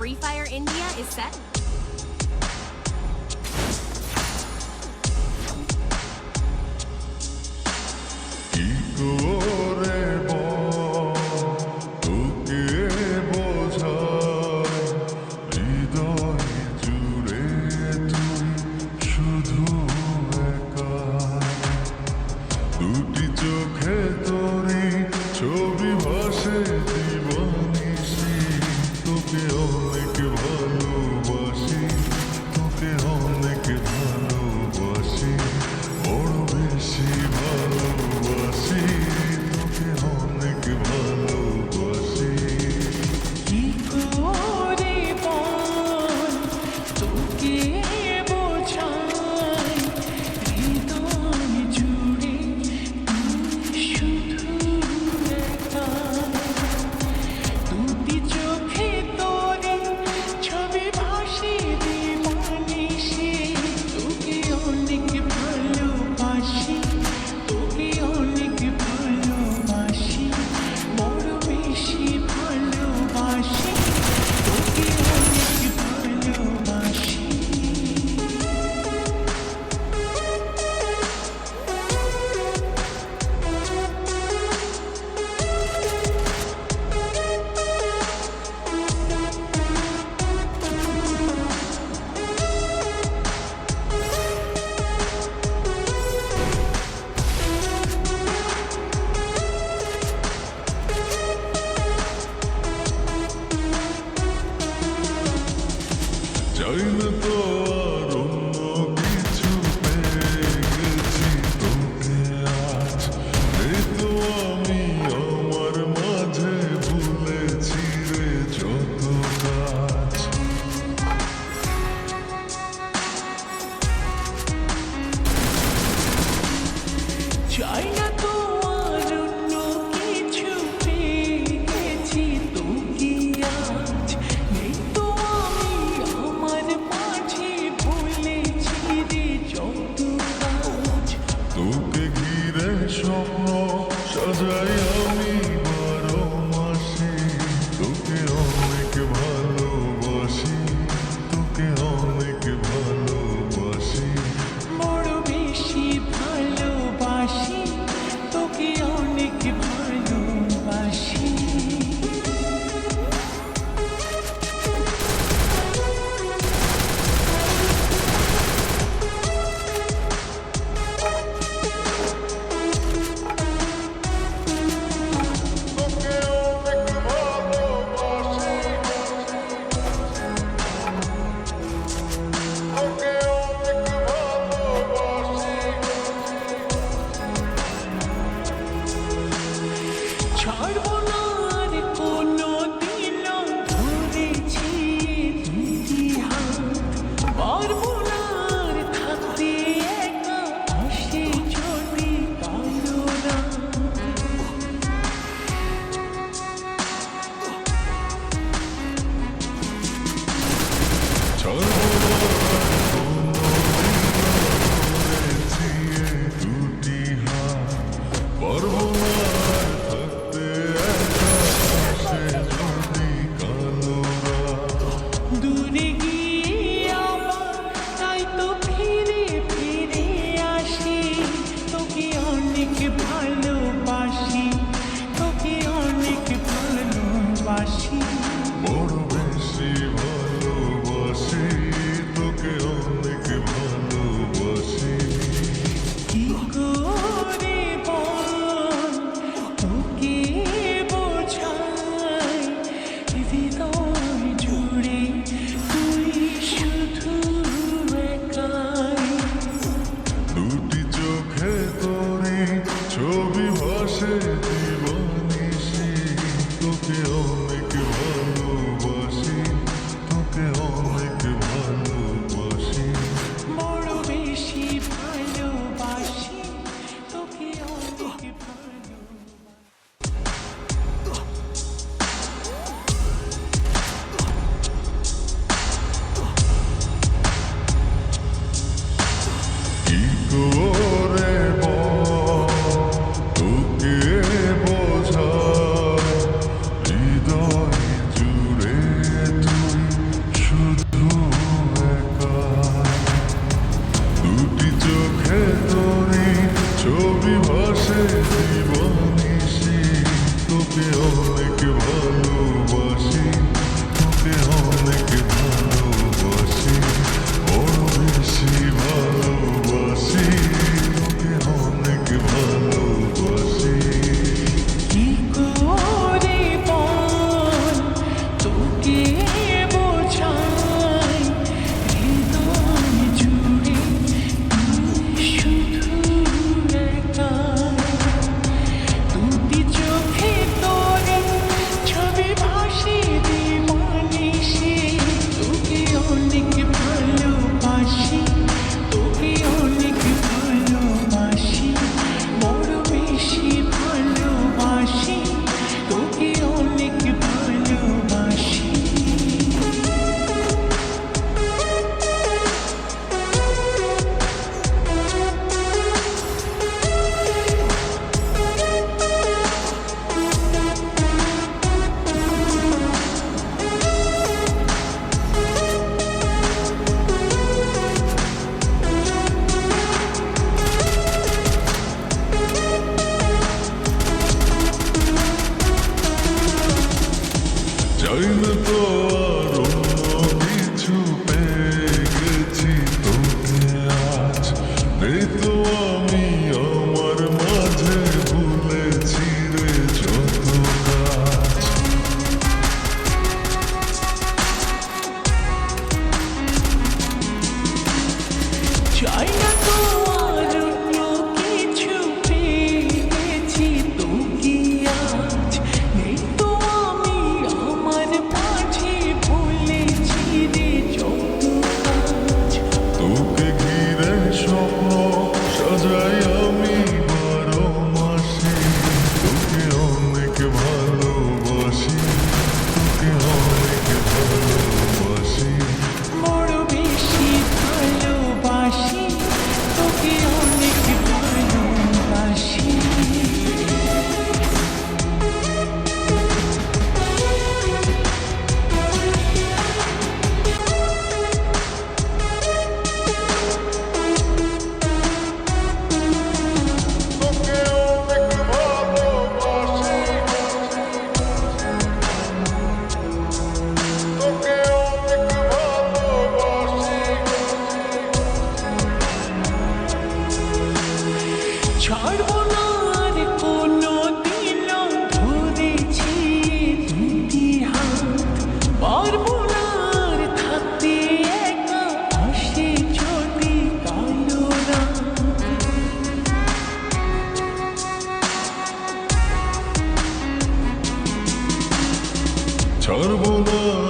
Free Fire India is set. দুটি চোখে তোরে ছবি ভাসে জীবনিশি, তোকে অনেক ভালোবাসি, তোকে অনেক ভালোবাসি, বড় বেশি ভালোবাসি, তোকে অনেক ভালোবাসি। কি করে বল তোকে বোঝাই, হৃদয় জুড়ে তুই শুধু একা। দুটি চোখে তোরে ছবি ভাসে দিবানিশি, তোকে অনেক ভালোবাসি, তোকে অনেক ভালোবাসি, বড় বেশি ভালোবাসি, তোকে অনেক ভালোবাসি। চাই না তো আর অন্য কিছু, পেয়ে গেছি তোকে আজ। এই তো আমি আমার মাঝে ভুলেছি রে যত কাজ। চাই না তো আর অন্য কিছু, পেয়ে গেছি তোকে আজ। এই তো আমি আমার মাঝে চাই না তো আর অন্য কিছু পেয়ে গেছি তোকে আজ নেই তো আমি আমার মাঝে ভুলেছি রে যত কাজ চাই না তো আর অন্য কিছু পেয়ে গেছি তোকে আজ নেই তো আমি আমার মাঝে ভুলেছি রে যত কাজ তোকে ঘিরে স্বপ্ন সাজাই আমি 12 মাসে তোকে অনেক ভালোবাসি তোকে অনেক ভালোবাসি বড় বেশি ভালোবাসি তোকে অনেক ভালোবাসি তোকে অনেক ভালোবাসি তোকে অনেক ভালোবাসি ছাড়বো না আর কোনো দিনও ধরেছি দুটি হাত পারবো না আর থাকতে একা আসে যদি কালো রাত ছাড়বো না